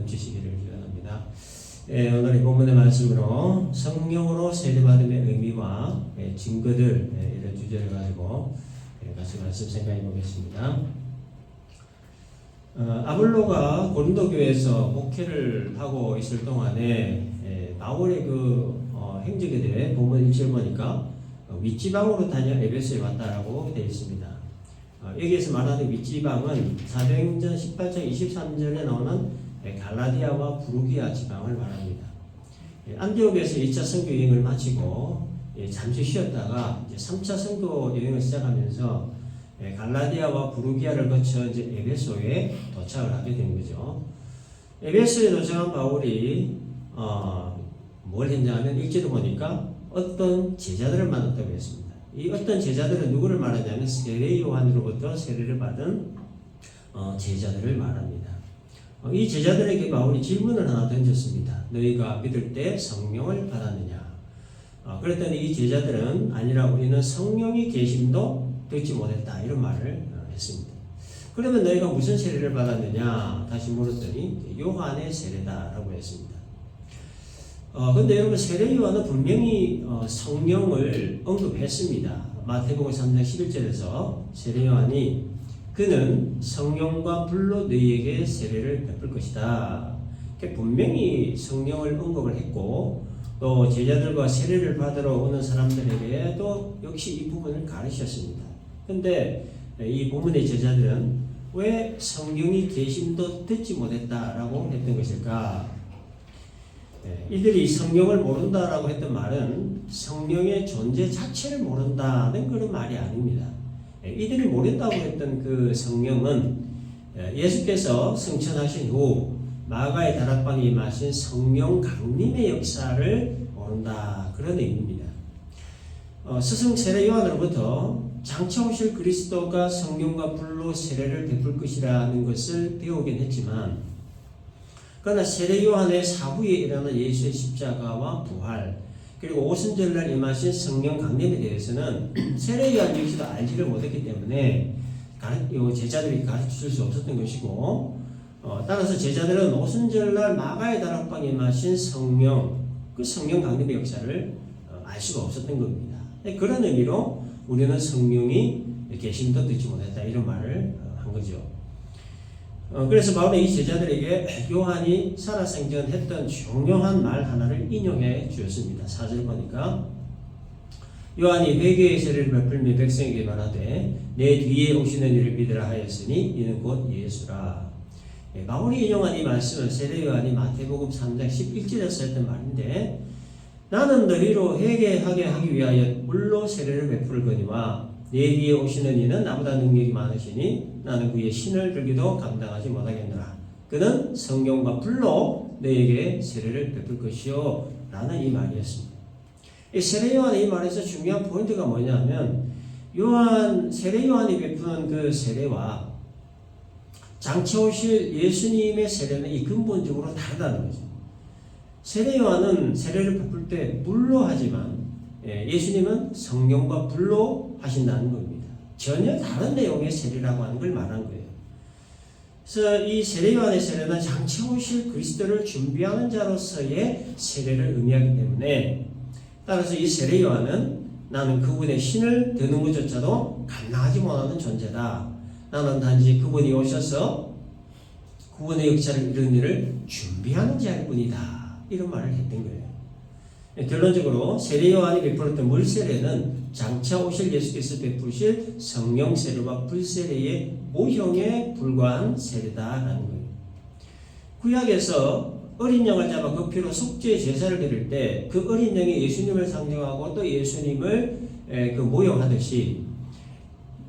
주시기를 기원합니다. 오늘의 본문의 말씀으로 성령으로 세례받음의 의미와 증거들 이런 주제를 가지고 같이 말씀 생각해 보겠습니다. 아볼로가 고린도 교회에서 목회를 하고 있을 동안에 바울의 행적에 대해 본문 1절 보니까 윗지방으로 다녀 에베소에 왔다라고 되어 있습니다. 여기에서 말하는 윗지방은 사도행전 18장 23절에 나오는 갈라디아와 부르기아 지방을 말합니다. 안디옥에서 2차 선교 여행을 마치고 잠시 쉬었다가 이제 3차 선교 여행을 시작하면서 갈라디아와 부르기아를 거쳐 이제 에베소에 도착을 하게 된 거죠. 에베소에 도착한 바울이 뭘 했냐면 1절을 보니까 어떤 제자들을 만났다고 했습니다. 이 어떤 제자들은 누구를 말하냐면 세례 요한으로부터 세례를 받은 제자들을 말합니다. 이 제자들에게 바울이 질문을 하나 던졌습니다. 너희가 믿을 때 성령을 받았느냐? 그랬더니 이 제자들은 아니라 우리는 성령이 계심도 듣지 못했다 이런 말을 했습니다. 그러면 너희가 무슨 세례를 받았느냐? 다시 물었더니 요한의 세례다라고 했습니다. 근데 여러분 세례 요한은 분명히 성령을 언급했습니다. 마태복음 3장 11절에서 세례 요한이 그는 성령과 불로 너희에게 세례를 베풀 것이다. 분명히 성령을 언급을 했고 또 제자들과 세례를 받으러 오는 사람들에게도 역시 이 부분을 가르쳤습니다. 근데 이 본문의 제자들은 왜 성령이 계심도 듣지 못했다라고 했던 것일까? 이들이 성령을 모른다라고 했던 말은 성령의 존재 자체를 모른다는 그런 말이 아닙니다. 이들이 모른다고 했던 그 성령은 예수께서 승천하신 후 마가의 다락방에 임하신 성령 강림의 역사를 모른다 그런 의미입니다. 스승 세례 요한으로부터 장차 오실 그리스도가 성령과 불로 세례를 베풀 것이라는 것을 배우긴 했지만 그러나 세례 요한의 사후에 일어난 예수의 십자가와 부활 그리고 오순절날 임하신 성령 강림에 대해서는 세례 요한 역시도 알지를 못했기 때문에 제자들이 가르칠 수 없었던 것이고 따라서 제자들은 오순절날 마가의 다락방에 임하신 성령 그 성령 강림의 역사를 알 수가 없었던 겁니다. 그런 의미로 우리는 성령이 계심도 듣지 못했다 이런 말을 한 거죠. 그래서 바울은 이 제자들에게 요한이 살아생전했던 중요한 말 하나를 인용해 주었습니다. 4절 보니까 요한이 회개의 세례를 베풀며 백성에게 말하되 내 뒤에 오시는 이를 믿으라 하였으니 이는 곧 예수라. 바울이 인용한 이 말씀은 세례 요한이 마태복음 3장 11절에서 했던 말인데 나는 너희로 회개하게 하기 위하여 물로 세례를 베풀 거니와 내 뒤에 오시는 이는 나보다 능력이 많으시니 나는 그의 신을 들기도 감당하지 못하겠노라. 그는 성령과 불로 너에게 세례를 베풀 것이요 라는 이 말이었습니다. 이 세례 요한의 이 말에서 중요한 포인트가 뭐냐면 세례 요한이 베푸는 그 세례와 장차 오실 예수님의 세례는 이 근본적으로 다르다는 거죠. 세례 요한은 세례를 베풀 때 물로 하지만 예수님은 성령과 불로 하신다는 겁니다. 전혀 다른 내용의 세례라고 하는 걸 말한 거예요. 그래서 이 세례 요한의 세례는 장차 오실 그리스도를 준비하는 자로서의 세례를 의미하기 때문에 따라서 이 세례 요한은 나는 그분의 신을 드는 것조차도 감당하지 못하는 존재다. 나는 단지 그분이 오셔서 그분의 역사를 이룬 일을 준비하는 자일 뿐이다. 이런 말을 했던 거예요. 결론적으로 세례 요한이 베풀었던 물 세례는 장차 오실 예수께서 베푸실 성령 세례와 불 세례의 모형에 불과한 세례다라는 거예요. 구약에서 어린 양을 잡아 그 피로 속죄 제사를 드릴 때 그 어린 양이 예수님을 상징하고 또 예수님을 모형하듯이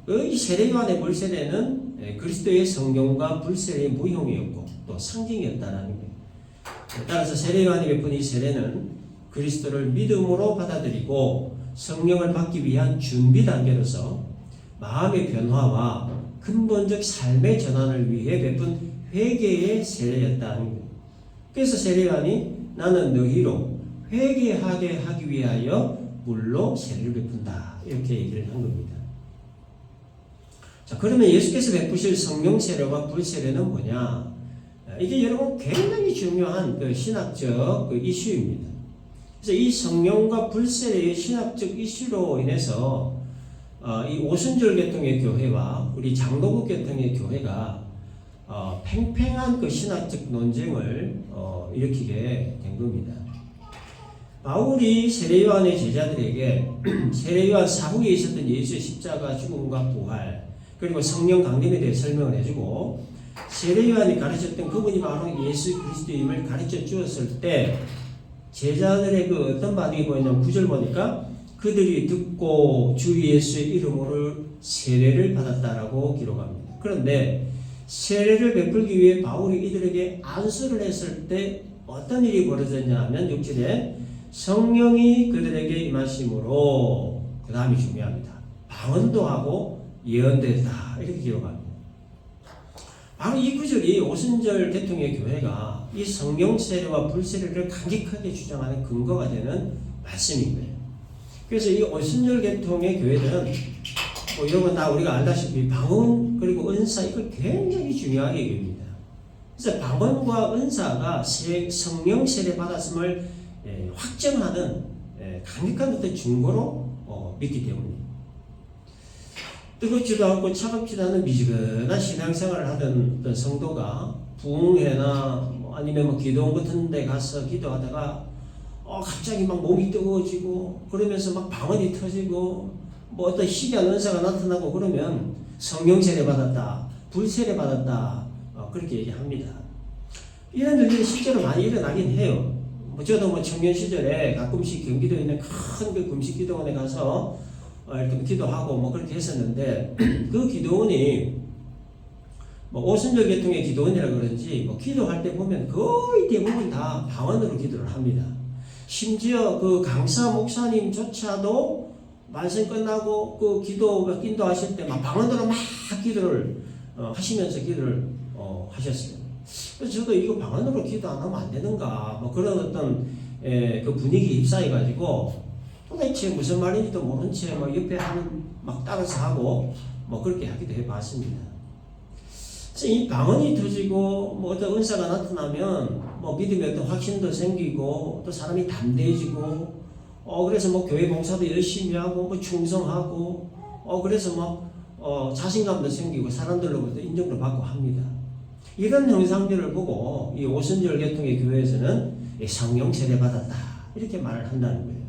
이 세례 요한의 물 세례는 그리스도의 성령과 불 세례의 모형이었고 또 상징이었다라는 거예요. 따라서 세례 요한이 베푼 이 세례는 그리스도를 믿음으로 받아들이고 성령을 받기 위한 준비 단계로서 마음의 변화와 근본적 삶의 전환을 위해 베푼 회개의 세례였다는 거예요. 그래서 세례 요한이 나는 너희로 회개하게 하기 위하여 물로 세례를 베푼다 이렇게 얘기를 한 겁니다. 자, 그러면 예수께서 베푸실 성령 세례와 불 세례는 뭐냐? 이게 여러분 굉장히 중요한 그 신학적 그 이슈입니다. 그래서 이 성령과 불세례의 신학적 이슈로 인해서 이 오순절 계통의 교회와 우리 장로국 계통의 교회가 팽팽한 그 신학적 논쟁을 일으키게 된 겁니다. 바울이 세례요한의 제자들에게 세례요한 사후에 있었던 예수의 십자가 죽음과 부활 그리고 성령 강림에 대해 설명을 해주고 세례요한이 가르쳤던 그분이 바로 예수 그리스도임을 가르쳐 주었을 때 제자들의 그 어떤 반응이 보였냐면 9절 보니까 그들이 듣고 주 예수의 이름으로 세례를 받았다라고 기록합니다. 그런데 세례를 베풀기 위해 바울이 이들에게 안수를 했을 때 어떤 일이 벌어졌냐 하면 6절에 성령이 그들에게 임하심으로 그 다음이 중요합니다. 방언도 하고 예언도 했다 이렇게 기록합니다. 바로 이 구절이 오순절 계통의 교회가 이 성령 세례와 불세례를 강력하게 주장하는 근거가 되는 말씀인 거예요. 그래서 이 오순절 계통의 교회들은 여러분 다 우리가 알다시피 방언 그리고 은사 이걸 굉장히 중요하게 여깁니다. 그래서 방언과 은사가 성령 세례 받았음을 확정하는 강력한 어떤 증거로 믿기 때문입니다. 뜨겁지도 않고 차갑지도 않은 미지근한 신앙생활을 하던 어떤 성도가 부흥회나 아니면 기도원 같은 데 가서 기도하다가 갑자기 막 몸이 뜨거워지고 그러면서 막 방언이 터지고 뭐 어떤 희귀한 은사가 나타나고 그러면 성령 세례 받았다, 불세례 받았다 그렇게 얘기합니다. 이런 일들이 실제로 많이 일어나긴 해요. 저도 청년 시절에 가끔씩 경기도에 있는 큰 그 금식기도원에 가서 이렇게 기도하고 그렇게 했었는데 그 기도원이 오순절 계통의 기도원이라 그런지 기도할 때 보면 거의 대부분 다 방언으로 기도를 합니다. 심지어 그 강사 목사님조차도 말씀 끝나고 그 인도하실 때 막 방언으로 막 기도를 하시면서 기도를 하셨어요. 그래서 저도 이거 방언으로 기도 안 하면 안 되는가 그런 어떤 그 분위기에 휩싸여가지고 도대체 무슨 말인지도 모른 채 옆에 하는 따라서 하고 그렇게 하기도 해봤습니다. 그래서 이 방언이 터지고 어떤 은사가 나타나면 믿음의 어떤 확신도 생기고 또 사람이 담대해지고 그래서 교회 봉사도 열심히 하고 충성하고 그래서 자신감도 생기고 사람들로부터 인정도 받고 합니다. 이런 현상들을 보고 이 오순절 계통의 교회에서는 성령 세례 받았다 이렇게 말을 한다는 거예요.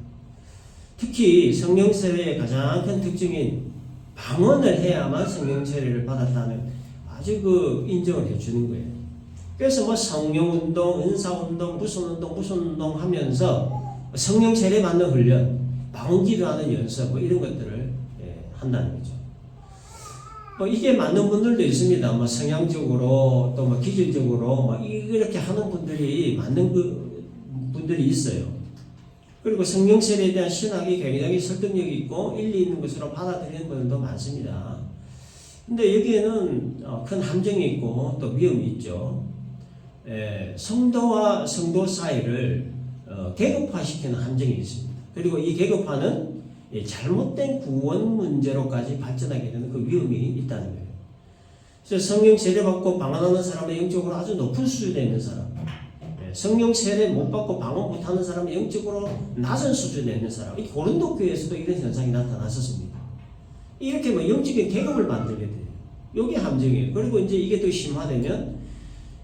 특히 성령 세례의 가장 큰 특징인 방언을 해야만 성령 세례를 받았다는 아주 인정을 해주는 거예요. 그래서 성령 운동, 은사 운동, 무슨 운동 하면서 성령 세례 받는 훈련, 방언 기도하는 연습 이런 것들을 한다는 거죠. 이게 맞는 분들도 있습니다. 성향적으로 또 기질적으로 이렇게 하는 분들이 맞는 분들이 있어요. 그리고 성령 세례에 대한 신학이 굉장히 설득력이 있고 일리 있는 것으로 받아들이는 분들도 많습니다. 근데 여기에는 큰 함정이 있고 또 위험이 있죠. 성도와 성도 사이를 계급화시키는 함정이 있습니다. 그리고 이 계급화는 잘못된 구원 문제로까지 발전하게 되는 그 위험이 있다는 거예요. 그래서 성령 세례 받고 방언하는 사람은 영적으로 아주 높은 수준에 있는 사람, 성령 세례 못 받고 방언 못하는 사람은 영적으로 낮은 수준에 있는 사람. 이 고린도 교회에서도 이런 현상이 나타났었습니다. 이렇게 영적인 계급을 만들게 돼요. 이게 함정이에요. 그리고 이제 이게 더 심화되면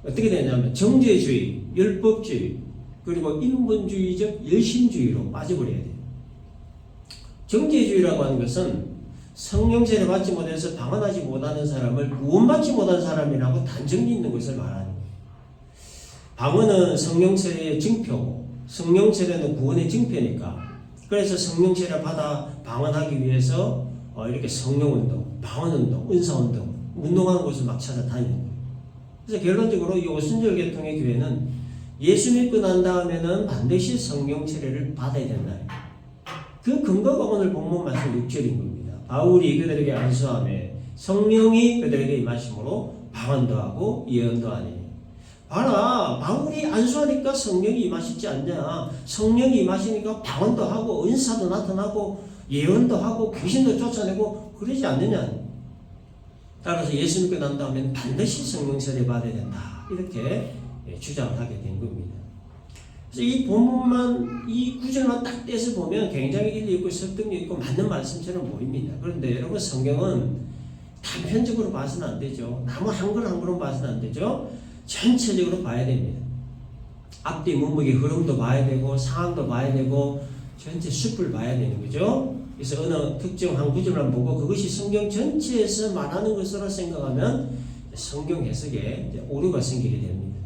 어떻게 되냐면 정죄주의, 율법주의, 그리고 인본주의적 열심주의로 빠져버려야 돼요. 정죄주의라고 하는 것은 성령 세례 받지 못해서 방언하지 못하는 사람을 구원받지 못한 사람이라고 단정 짓는 것을 말하는 거예요. 방언은 성령 세례의 증표고 성령 세례는 구원의 증표니까 그래서 성령 세례 받아 방언하기 위해서 이렇게 성령 운동, 방언 운동, 은사 운동, 운동하는 곳을 막 찾아다니는 거예요. 그래서 결론적으로 이 오순절 계통의 교회는 예수 믿고 난 다음에는 반드시 성령 세례를 받아야 된다. 그 근거가 오늘 본문 말씀 6절인 겁니다. 바울이 그들에게 안수하며 성령이 그들에게 임하심으로 방언도 하고 예언도 하니. 봐라, 바울이 안수하니까 성령이 임하시지 않냐. 성령이 임하시니까 방언도 하고 은사도 나타나고 예언도 하고 귀신도 쫓아내고 그러지 않느냐. 따라서 예수 믿고 난 다음에는 반드시 성령 세례 받아야 된다. 이렇게 주장을 하게 된 겁니다. 그래서 이 본문만 이 구절만 딱 떼서 보면 굉장히 일리 있고 설득력 있고 맞는 말씀처럼 보입니다. 그런데 여러분 성경은 단편적으로 봐서는 안 되죠. 나무 한 걸 한 걸음 봐서는 안 되죠. 전체적으로 봐야 됩니다. 앞뒤 문맥의 흐름도 봐야 되고 상황도 봐야 되고 전체 숲을 봐야 되는 거죠. 그래서 어느 특정 한 구절만 보고 그것이 성경 전체에서 말하는 것으로 생각하면 성경 해석에 오류가 생기게 됩니다.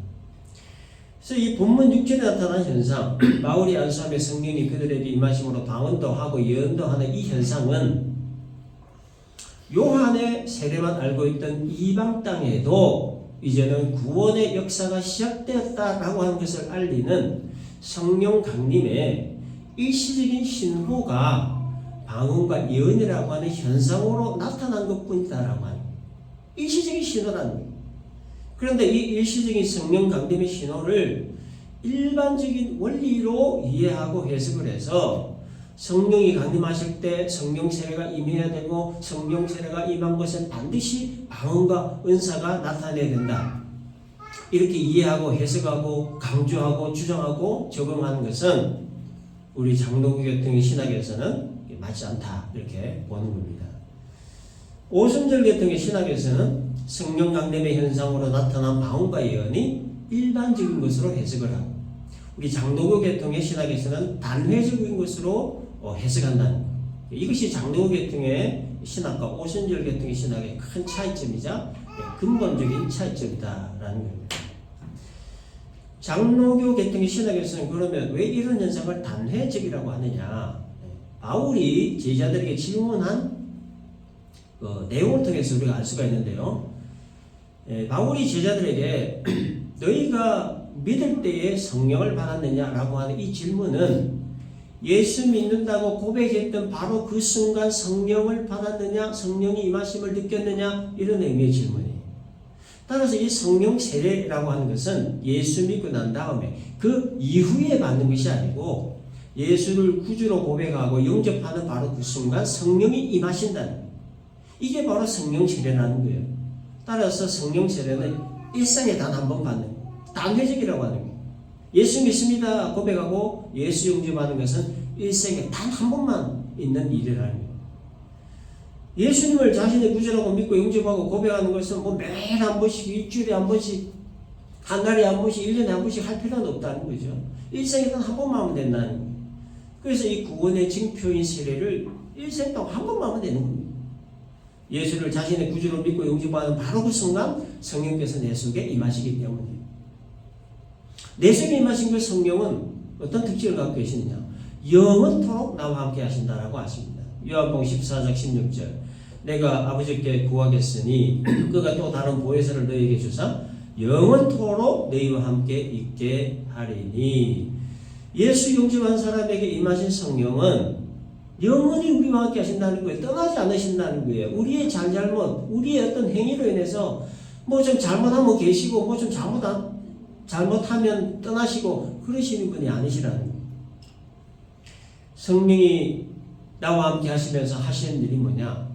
그래서 이 본문 6절에 나타난 현상, 바울이 안수함에 성령이 그들에게 임하심으로 방언도 하고 예언도 하는 이 현상은 요한의 세례만 알고 있던 이방 땅에도 이제는 구원의 역사가 시작되었다라고 하는 것을 알리는 성령 강림의 일시적인 신호가 방언과 예언이라고 하는 현상으로 나타난 것뿐이다라고 하는 일시적인 신호라는 거예요. 그런데 이 일시적인 성령 강림의 신호를 일반적인 원리로 이해하고 해석을 해서 성령이 강림하실 때 성령 세례가 임해야 되고 성령 세례가 임한 것은 반드시 방언과 은사가 나타나야 된다. 이렇게 이해하고 해석하고 강조하고 주장하고 적용하는 것은 우리 장로교통의 신학에서는 맞지 않다 이렇게 보는 겁니다. 오순절 계통의 신학에서는 성령 강림의 현상으로 나타난 방언과 예언이 일반적인 것으로 해석을 하고 우리 장로교 계통의 신학에서는 단회적인 것으로 해석한다는 거예요. 이것이 장로교 계통의 신학과 오순절 계통의 신학의 큰 차이점이자 근본적인 차이점이다라는 겁니다. 장로교 계통의 신학에서는 그러면 왜 이런 현상을 단회적이라고 하느냐? 바울이 제자들에게 질문한 내용을 통해서 우리가 알 수가 있는데요. 바울이 제자들에게 너희가 믿을 때에 성령을 받았느냐라고 하는 이 질문은 예수 믿는다고 고백했던 바로 그 순간 성령을 받았느냐, 성령이 임하심을 느꼈느냐 이런 의미의 질문이에요. 따라서 이 성령 세례라고 하는 것은 예수 믿고 난 다음에 그 이후에 받는 것이 아니고 예수를 구주로 고백하고 영접하는 바로 그 순간 성령이 임하신다는 거예요. 이게 바로 성령 세례라는 거예요. 따라서 성령 세례는 일생에 단 한 번 받는 거예요. 단회적이라고 하는 거예요. 예수 믿습니다 고백하고 예수 영접하는 것은 일생에 단 한 번만 있는 일이라는 거예요. 예수님을 자신의 구주라고 믿고 영접하고 고백하는 것은 뭐 매일 한 번씩, 일주일에 한 번씩, 한 달에 한 번씩, 1년에 한 번씩 할 필요는 없다는 거죠. 일생에 단 한 번만 하면 된다는 거예요. 그래서 이 구원의 징표인 세례를 일생 동안 한 번만 하면 되는 겁니다. 예수를 자신의 구주로 믿고 영접하는 바로 그 순간 성령께서 내 속에 임하시기 때문이에요. 내 속에 임하신 그 성령은 어떤 특징을 갖고 계시느냐? 영원토록 나와 함께 하신다라고 하십니다. 요한복음 14장 16절 내가 아버지께 구하겠으니 그가 또 다른 보혜사를 너희에게 주사 영원토록 너희와 함께 있게 하리니. 예수 영접한 사람에게 임하신 성령은 영원히 우리와 함께 하신다는 거예요. 떠나지 않으신다는 거예요. 우리의 잘잘못, 우리의 어떤 행위로 인해서 뭐 좀 잘못하면 계시고 뭐 좀 잘못하면 떠나시고 그러시는 분이 아니시라는 거예요. 성령이 나와 함께 하시면서 하시는 일이 뭐냐?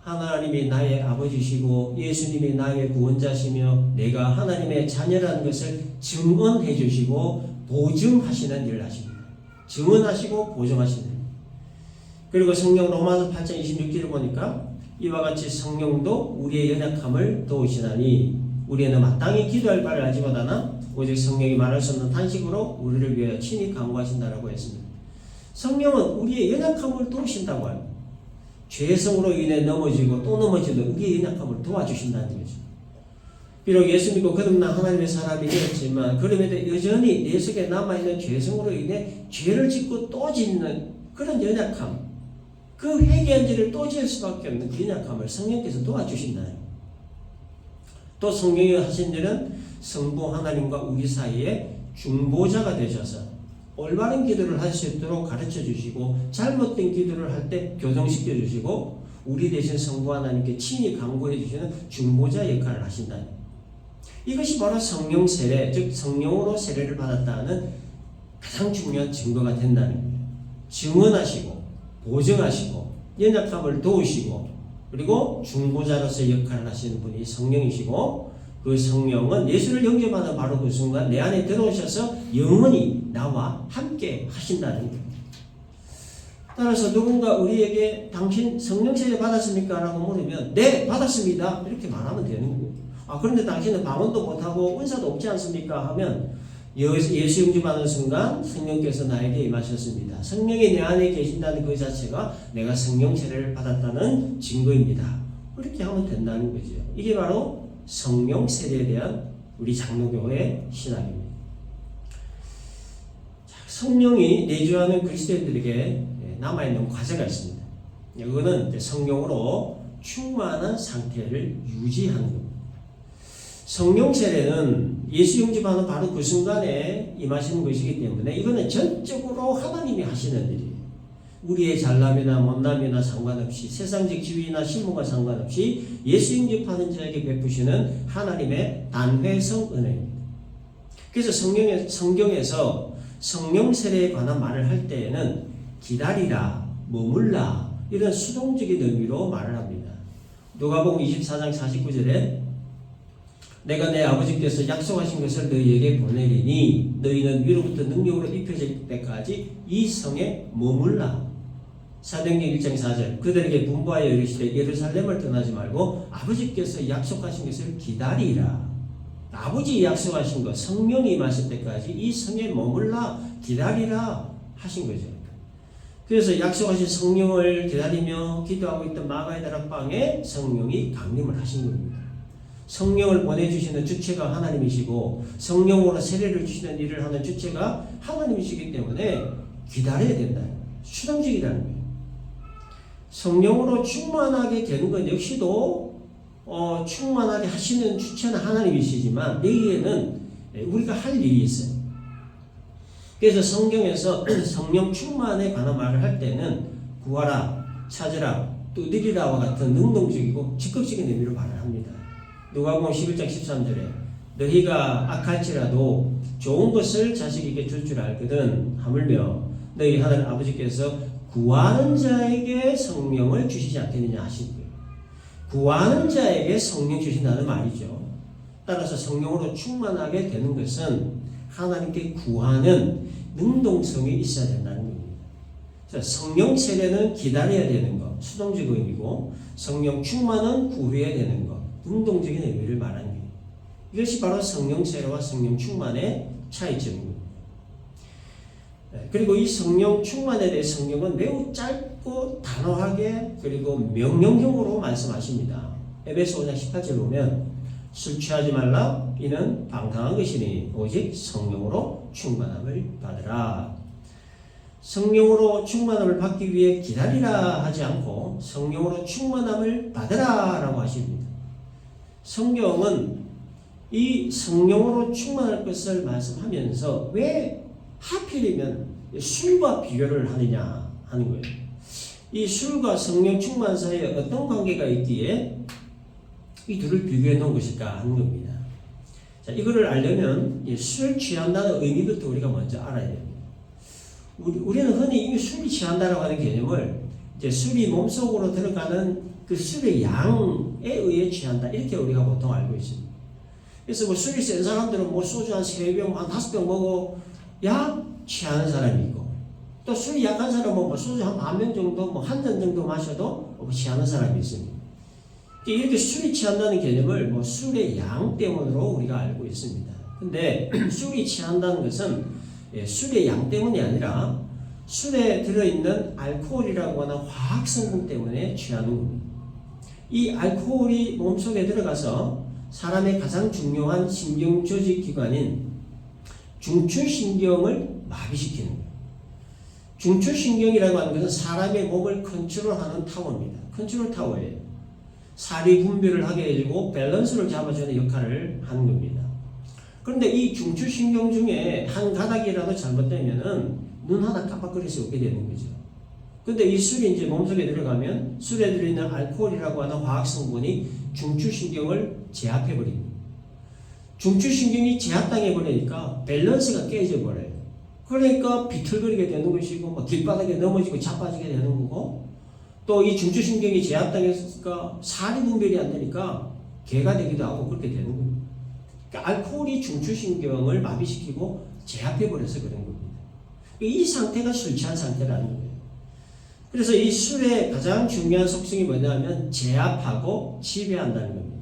하나님이 나의 아버지시고 예수님이 나의 구원자시며 내가 하나님의 자녀라는 것을 증언해 주시고 보증하시는 일을 하십니다. 증언하시고 보증하시는 일. 그리고 성령 로마서 8장 26절을 보니까 이와 같이 성령도 우리의 연약함을 도우시나니 우리는 마땅히 기도할 바를 알지 못하나 오직 성령이 말할 수 없는 탄식으로 우리를 위하여 친히 간구하신다라고 했습니다. 성령은 우리의 연약함을 도우신다고 합니다. 죄성으로 인해 넘어지고 또 넘어지도 우리의 연약함을 도와주신다는 거죠. 비록 예수 믿고 거듭난 하나님의 사람이 되었지만 그럼에도 여전히 내 속에 남아있는 죄성으로 인해 죄를 짓고 또 짓는 그런 연약함, 그 회개한 죄를 또 지을 수밖에 없는 그 연약함을 성령께서 도와주신다는 거예요. 또 성령이 하신 일은 성부 하나님과 우리 사이에 중보자가 되셔서 올바른 기도를 할 수 있도록 가르쳐 주시고 잘못된 기도를 할 때 교정시켜 주시고 우리 대신 성부 하나님께 친히 강구해 주시는 중보자 역할을 하신다는 거예요. 이것이 바로 성령 세례, 즉 성령으로 세례를 받았다는 가장 중요한 증거가 된다는 거예요. 증언하시고 보증하시고 연약함을 도우시고 그리고 중보자로서 역할을 하시는 분이 성령이시고 그 성령은 예수를 영접하는 바로 그 순간 내 안에 들어오셔서 영원히 나와 함께 하신다는 거예요. 따라서 누군가 우리에게 당신 성령 세례 받았습니까? 라고 물으면 네 받았습니다 이렇게 말하면 되는 거예요. 그런데 당신은 방언도 못하고 은사도 없지 않습니까? 하면 예수 영접하는 순간 성령께서 나에게 임하셨습니다. 성령이 내 안에 계신다는 그 자체가 내가 성령 세례를 받았다는 증거입니다. 이렇게 하면 된다는 거죠. 이게 바로 성령 세례에 대한 우리 장로교의 신학입니다. 성령이 내주하는 그리스도인들에게 남아있는 과제가 있습니다. 이거는 성령으로 충만한 상태를 유지하는 겁니다. 성령 세례는 예수 영접하는 바로 그 순간에 임하시는 것이기 때문에 이거는 전적으로 하나님이 하시는 일이에요. 우리의 잘남이나 못남이나 상관없이 세상적 지위나 신분과 상관없이 예수 영접하는 자에게 베푸시는 하나님의 단회성 은혜입니다. 그래서 성경에서 성령 세례에 관한 말을 할 때에는 기다리라, 머물라 이런 수동적인 의미로 말을 합니다. 누가복음 24장 49절에 내가 내 아버지께서 약속하신 것을 너희에게 보내리니 너희는 위로부터 능력으로 입혀질 때까지 이 성에 머물라. 사도행전 1장 4절 그들에게 분부하여 이르시되 예루살렘을 떠나지 말고 아버지께서 약속하신 것을 기다리라. 아버지 약속하신 것 성령이 임하실 때까지 이 성에 머물라 기다리라 하신 거죠. 그래서 약속하신 성령을 기다리며 기도하고 있던 마가의 다락방에 성령이 강림을 하신 겁니다. 성령을 보내주시는 주체가 하나님이시고 성령으로 세례를 주시는 일을 하는 주체가 하나님이시기 때문에 기다려야 된다. 수동적이라는 거예요. 성령으로 충만하게 되는 것 역시도 충만하게 하시는 주체는 하나님이시지만 여기에는 우리가 할 일이 있어요. 그래서 성경에서 성령 충만에 관한 말을 할 때는 구하라, 찾으라, 두드리라와 같은 능동적이고 적극적인 의미로 말을 합니다. 누가복음 11장 13절에 너희가 악할지라도 좋은 것을 자식에게 줄 줄 알거든 하물며 너희 하나님 아버지께서 구하는 자에게 성령을 주시지 않겠느냐 하신 거예요. 구하는 자에게 성령 주신다는 말이죠. 따라서 성령으로 충만하게 되는 것은 하나님께 구하는 능동성이 있어야 된다는 겁니다. 성령 세례는 기다려야 되는 것, 수동적 의미고 성령 충만은 구해야 되는 것, 능동적인 의미를 말하는 거예요. 이것이 바로 성령 세례와 성령 충만의 차이점입니다. 그리고 이 성령 충만에 대해 성경은 매우 짧고 단호하게 그리고 명령형으로 말씀하십니다. 에베소 5장 18절 보면 술 취하지 말라 이는 방탕한 것이니 오직 성령으로 충만함을 받으라. 성령으로 충만함을 받기 위해 기다리라 하지 않고 성령으로 충만함을 받으라 라고 하십니다. 성경은 이 성령으로 충만할 것을 말씀하면서 왜 하필이면 술과 비교를 하느냐 하는 거예요. 이 술과 성령 충만 사이에 어떤 관계가 있기에 이 둘을 비교해 놓은 것일까 하는 겁니다. 자, 이거를 알려면 술 취한다는 의미부터 우리가 먼저 알아야 됩니다. 우리는 흔히 이 술이 취한다라고 하는 개념을 이제 술이 몸속으로 들어가는 그 술의 양에 의해 취한다 이렇게 우리가 보통 알고 있습니다. 그래서 뭐 술이 센 사람들은 뭐 소주 한 3병, 한 5병 먹어 야 취하는 사람이 있고 또 술이 약한 사람은 뭐 소주 한 반병 정도 뭐 한 잔 정도 마셔도 취하는 사람이 있습니다. 이렇게 술이 취한다는 개념을 뭐 술의 양 때문으로 우리가 알고 있습니다. 근데 술이 취한다는 것은 술의 양 때문이 아니라 술에 들어있는 알코올이라고 하는 화학성분 때문에 취하는 겁니다. 이 알코올이 몸속에 들어가서 사람의 가장 중요한 신경조직기관인 중추신경을 마비시키는 거예요. 중추신경이라고 하는 것은 사람의 몸을 컨트롤하는 타워입니다. 컨트롤 타워예요. 살이 분비를 하게 해주고 밸런스를 잡아주는 역할을 하는 겁니다. 그런데 이 중추신경 중에 한 가닥이라도 잘못되면은 눈 하나 깜빡거릴 수 없게 되는 거죠. 근데 이 술이 이제 몸속에 들어가면 술에 들어있는 알코올이라고 하는 화학성분이 중추신경을 제압해버립니다. 중추신경이 제압당해버리니까 밸런스가 깨져버려요. 그러니까 비틀거리게 되는 것이고 막 길바닥에 넘어지고 자빠지게 되는 거고 또 이 중추신경이 제압당했으니까 살이 분별이 안 되니까 개가 되기도 하고 그렇게 되는 겁니다. 그러니까 알코올이 중추신경을 마비시키고 제압해버려서 그런 겁니다. 이 상태가 술 취한 상태라는 거예요. 그래서 이 술의 가장 중요한 속성이 뭐냐면 제압하고 지배한다는 겁니다.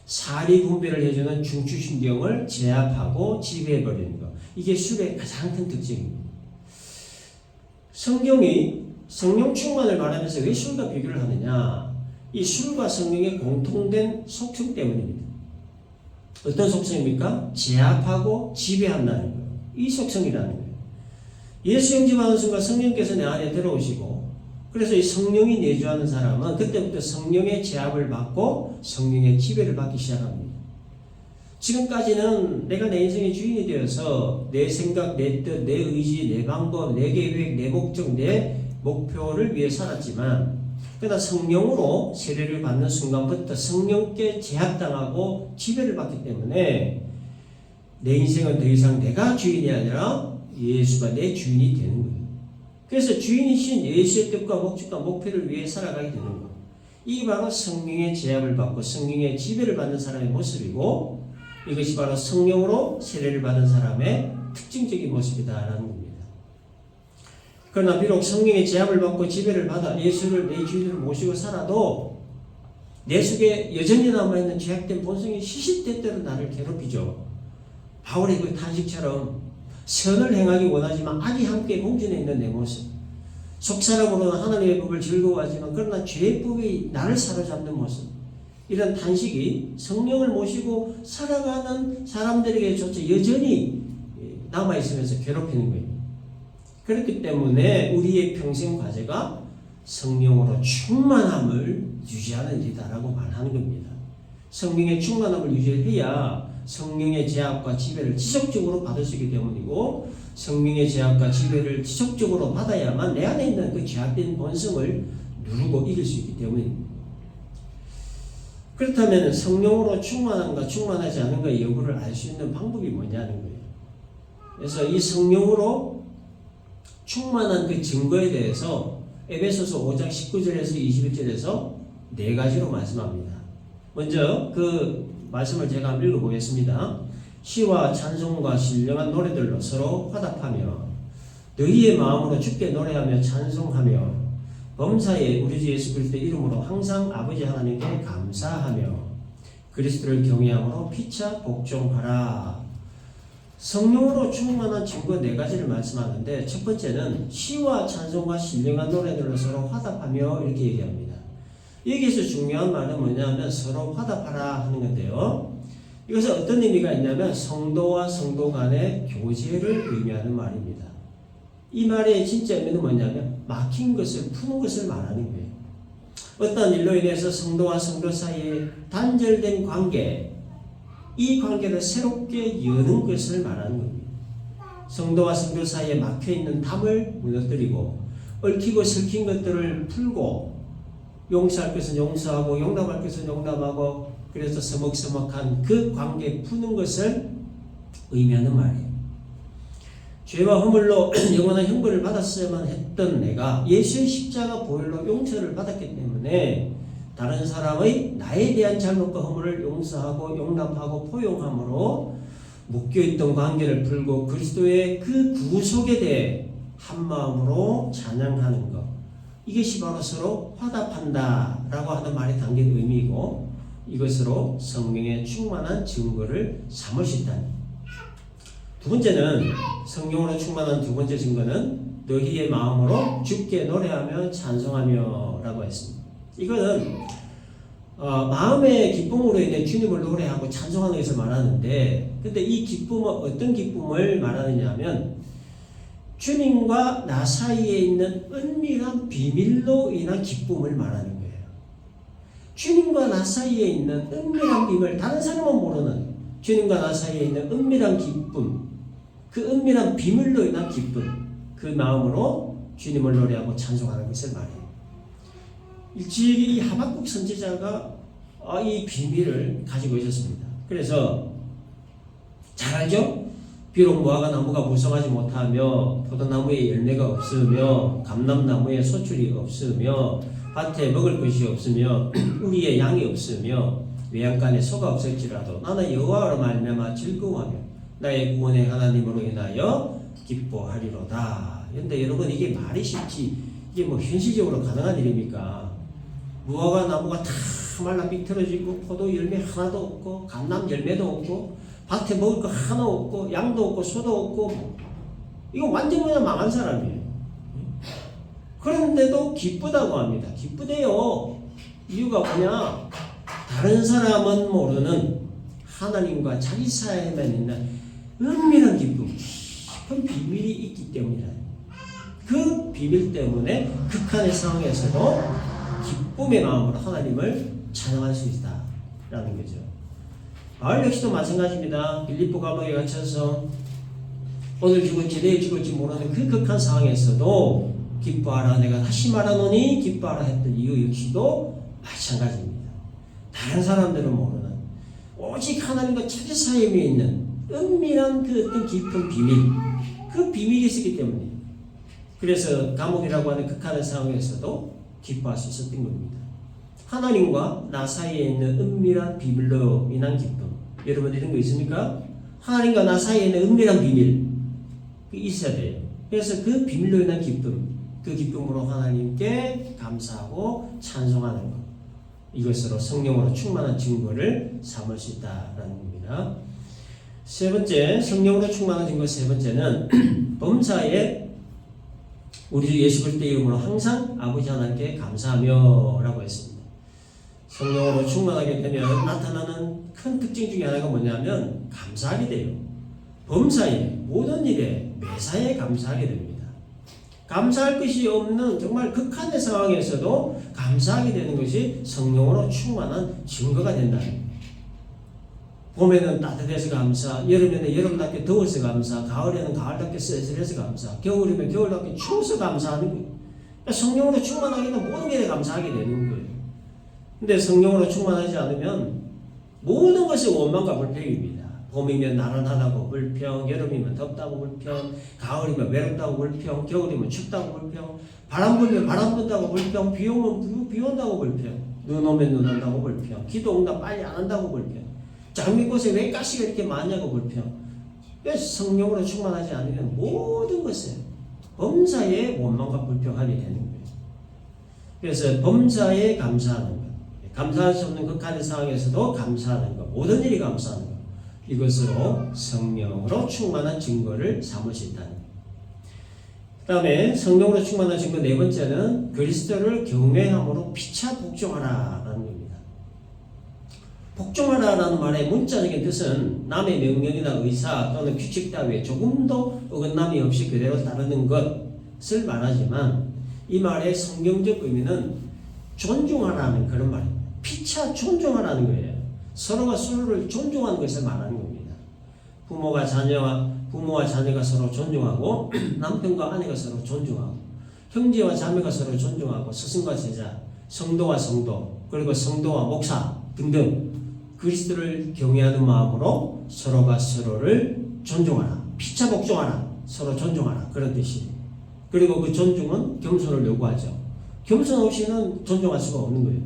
사리 분배를 해주는 중추신경을 제압하고 지배해버리는 것. 이게 술의 가장 큰 특징입니다. 성경이 성령 충만을 말하면서 왜 술과 비교를 하느냐? 이 술과 성령의 공통된 속성 때문입니다. 어떤 속성입니까? 제압하고 지배한다는 거예요. 이 속성이라는 거예요. 예수 영접하는 순간 성령께서 내 안에 들어오시고, 그래서 이 성령이 내주하는 사람은 그때부터 성령의 제압을 받고 성령의 지배를 받기 시작합니다. 지금까지는 내가 내 인생의 주인이 되어서 내 생각, 내 뜻, 내 의지, 내 방법, 내 계획, 내 목적, 내 목표를 위해 살았지만, 그러나 성령으로 세례를 받는 순간부터 성령께 제압당하고 지배를 받기 때문에 내 인생은 더 이상 내가 주인이 아니라 예수가 내 주인이 되는 거예요. 그래서 주인이신 예수의 뜻과 목적과 목표를 위해 살아가게 되는 거예요. 이게 바로 성령의 제압을 받고 성령의 지배를 받는 사람의 모습이고, 이것이 바로 성령으로 세례를 받은 사람의 특징적인 모습이다라는 겁니다. 그러나 비록 성령의 제압을 받고 지배를 받아 예수를 내 주인으로 모시고 살아도 내 속에 여전히 남아있는 죄악된 본성이 시시때때로 나를 괴롭히죠. 바울의 그 탄식처럼 선을 행하기 원하지만 악이 함께 공존해 있는 내 모습, 속사람으로는 하나님의 법을 즐거워하지만 그러나 죄의 법이 나를 사로잡는 모습, 이런 탄식이 성령을 모시고 살아가는 사람들에게조차 여전히 남아있으면서 괴롭히는 거예요. 그렇기 때문에 우리의 평생 과제가 성령으로 충만함을 유지하는 일이다라고 말하는 겁니다. 성령의 충만함을 유지해야 성령의 제압과 지배를 지속적으로 받을 수 있기 때문이고, 성령의 제압과 지배를 지속적으로 받아야만 내 안에 있는 그 죄악된 본성을 누르고 이길 수 있기 때문입니다. 그렇다면 성령으로 충만한가 충만하지 않은가 여부를 알 수 있는 방법이 뭐냐는 거예요. 그래서 이 성령으로 충만한 그 증거에 대해서 에베소서 5장 19절에서 21절에서 네 가지로 말씀합니다. 먼저 그 말씀을 제가 한번 읽어보겠습니다. 시와 찬송과 신령한 노래들로 서로 화답하며 너희의 마음으로 주께 노래하며 찬송하며 범사에 우리 주 예수 그리스도의 이름으로 항상 아버지 하나님께 감사하며 그리스도를 경외함으로 피차 복종하라. 성령으로 충만한 증거 네 가지를 말씀하는데, 첫 번째는 시와 찬송과 신령한 노래들로 서로 화답하며 이렇게 얘기합니다. 여기서 중요한 말은 뭐냐면 서로 화답하라 하는 건데요. 이것은 어떤 의미가 있냐면 성도와 성도 간의 교제를 의미하는 말입니다. 이 말의 진짜 의미는 뭐냐면 막힌 것을 푸는 것을 말하는 거예요. 어떤 일로 인해서 성도와 성도 사이에 단절된 관계, 이 관계를 새롭게 여는 것을 말하는 겁니다. 성도와 성도 사이에 막혀있는 담을 무너뜨리고 얽히고 설킨 것들을 풀고 용서할 것은 용서하고 용납할 것은 용납하고, 그래서 서먹서먹한 그 관계 푸는 것을 의미하는 말이에요. 죄와 허물로 영원한 형벌을 받았어야만 했던 내가 예수의 십자가 보혈로 용서를 받았기 때문에 다른 사람의 나에 대한 잘못과 허물을 용서하고 용납하고 포용함으로 묶여있던 관계를 풀고 그리스도의 그 구속에 대해 한마음으로 찬양하는 것, 이것이 바로 서로 화답한다 라고 하는 말이 담긴 의미이고, 이것으로 성령의 충만한 증거를 삼을 수 있다. 두 번째는, 성령으로 충만한 두 번째 증거는 너희의 마음으로 주께 노래하며 찬송하며 라고 했습니다. 이거는 마음의 기쁨으로 인해 주님을 노래하고 찬송하는 것을 말하는데, 근데 이 기쁨은 어떤 기쁨을 말하느냐 하면 주님과 나 사이에 있는 은밀한 비밀로 인한 기쁨을 말하는 거예요. 주님과 나 사이에 있는 은밀한 비밀, 다른 사람은 모르는 주님과 나 사이에 있는 은밀한 기쁨, 그 은밀한 비밀로 인한 기쁨, 그 마음으로 주님을 노래하고 찬송하는 것을 말해요. 일찍이 하박국 선지자가 이 비밀을 가지고 있었습니다. 그래서 잘 알죠? 비록 무화과 나무가 무성하지 못하며 포도나무에 열매가 없으며 감람나무에 소출이 없으며 밭에 먹을 것이 없으며 우리의 양이 없으며 외양간에 소가 없을지라도 나는 여호와로 말미암아 즐거워하며 나의 구원의 하나님으로 인하여 기뻐하리로다. 그런데 여러분 이게 말이 쉽지 이게 뭐 현실적으로 가능한 일입니까? 무화과 나무가 다 말라 삐뚤어지고 포도 열매 하나도 없고 감람 열매도 없고 밭에 먹을 거 하나 없고 양도 없고 소도 없고 이거 완전 그냥 망한 사람이에요. 그런데도 기쁘다고 합니다. 기쁘대요. 이유가 뭐냐? 다른 사람은 모르는 하나님과 자기 사이에만 있는 은밀한 기쁨, 깊은 비밀이 있기 때문이다. 그 비밀 때문에 극한의 상황에서도 기쁨의 마음으로 하나님을 찬양할 수 있다라는 거죠. 바울 역시도 마찬가지입니다. 빌립보 감옥에 갇혀서 오늘 죽을지 내일 죽을지 모르는 그 극한 상황에서도 기뻐하라 내가 다시 말하노니 기뻐하라 했던 이유 역시도 마찬가지입니다. 다른 사람들은 모르는 오직 하나님과 자기 사이에 있는 은밀한 그 어떤 깊은 비밀, 그 비밀이 있었기 때문에 그래서 감옥이라고 하는 극한의 상황에서도 기뻐할 수 있었던 겁니다. 하나님과 나 사이에 있는 은밀한 비밀로 인한 기쁨. 여러분 이런 거 있습니까? 하나님과 나 사이에 있는 은밀한 비밀 있어야 돼요. 그래서 그 비밀로 인한 기쁨, 그 기쁨으로 하나님께 감사하고 찬송하는 것, 이것으로 성령으로 충만한 증거를 삼을 수 있다라는 겁니다. 세 번째, 성령으로 충만한 증거 세 번째는 범사에 우리 주 예수 그리스도의 이름으로 항상 아버지 하나님께 감사하며 라고 했습니다. 성령으로 충만하게 되면 나타나는 큰 특징 중에 하나가 뭐냐면 감사하게 돼요. 범사에 모든 일에 매사에 감사하게 됩니다. 감사할 것이 없는 정말 극한의 상황에서도 감사하게 되는 것이 성령으로 충만한 증거가 된다는 거예요. 봄에는 따뜻해서 감사, 여름에는 여름답게 더워서 감사, 가을에는 가을답게 쌀쌀해서 감사, 겨울이면 겨울답게 추워서 감사하는 거예요. 그러니까 성령으로 충만하기는 모든 게 감사하게 되는 거예요. 근데 성령으로 충만하지 않으면 모든 것이 원망과 불평입니다. 봄이면 나른하다고 불평, 여름이면 덥다고 불평, 가을이면 외롭다고 불평, 겨울이면 춥다고 불평, 바람 불면 바람 분다고 불평, 비 오면 비 온다고 불평, 눈 오면 눈 온다고 불평, 기도 응답 빨리 안 한다고 불평, 장미꽃에 왜 가시가 이렇게 많냐고 불평. 그래서 성령으로 충만하지 않으면 모든 것에 범사에 원망과 불평하게 되는 거예요. 그래서 범사에 감사하는 것, 감사할 수 없는 극한의 상황에서도 감사하는 것, 모든 일이 감사하는 것, 이것으로 성령으로 충만한 증거를 삼을 수 있다는 것. 그 다음에 성령으로 충만한 증거 네 번째는 그리스도를 경외함으로 피차 복종하라라는 겁니다. 복종하라라는 말의 문자적인 뜻은 남의 명령이나 의사 또는 규칙 따위에 조금도 어긋남이 없이 그대로 따르는 것을 말하지만 이 말의 성경적 의미는 존중하라는 그런 말입니다. 피차 존중하라는 거예요. 서로가 서로를 존중하는 것을 말하는 겁니다. 부모와 자녀가 서로 존중하고 남편과 아내가 서로 존중하고 형제와 자매가 서로 존중하고 스승과 제자, 성도와 성도, 그리고 성도와 목사 등등 그리스도를 경외하는 마음으로 서로가 서로를 존중하라. 피차 복종하라. 서로 존중하라. 그런 뜻이에요. 그리고 그 존중은 겸손을 요구하죠. 겸손 없이는 존중할 수가 없는 거예요.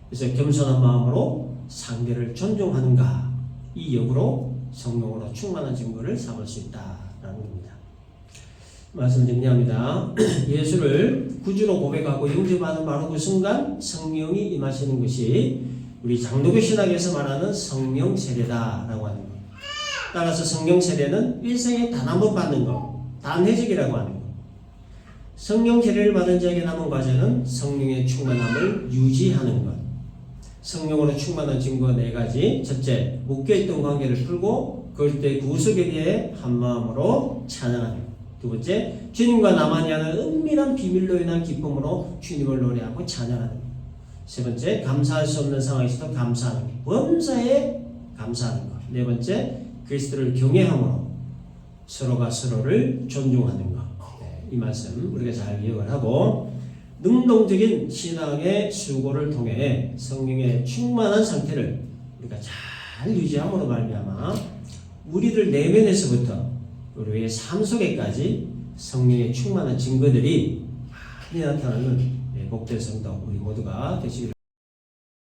그래서 겸손한 마음으로 상대를 존중하는가, 이 역으로 성령으로 충만한 증거를 삼을 수 있다라는 겁니다. 말씀 정리합니다. 예수를 구주로 고백하고 영접하는 바로 그 순간 성령이 임하시는 것이 우리 장로교 신학에서 말하는 성령 세례다라고 하는 것. 따라서 성령 세례는 일생에 단 한 번 받는 것, 단회적이라고 하는 것. 성령 세례를 받은 자에게 남은 과제는 성령의 충만함을 유지하는 것. 성령으로 충만한 증거 네 가지. 첫째, 묶여있던 관계를 풀고 그리스도의 구속에 대해 한마음으로 찬양하는 것. 두 번째, 주님과 나만이 하는 은밀한 비밀로 인한 기쁨으로 주님을 노래하고 찬양하는 것. 세 번째, 감사할 수 없는 상황에서도 감사하는 것. 범사에 감사하는 것. 네 번째, 그리스도를 경외함으로 서로가 서로를 존중하는 것. 이 말씀 우리가 잘 기억을 하고 능동적인 신앙의 수고를 통해 성령의 충만한 상태를 우리가 잘 유지함으로 말미암아 우리들 내면에서부터 우리의 삶 속에까지 성령의 충만한 증거들이 많이 나타나는 복된 성도 우리 모두가 되시기를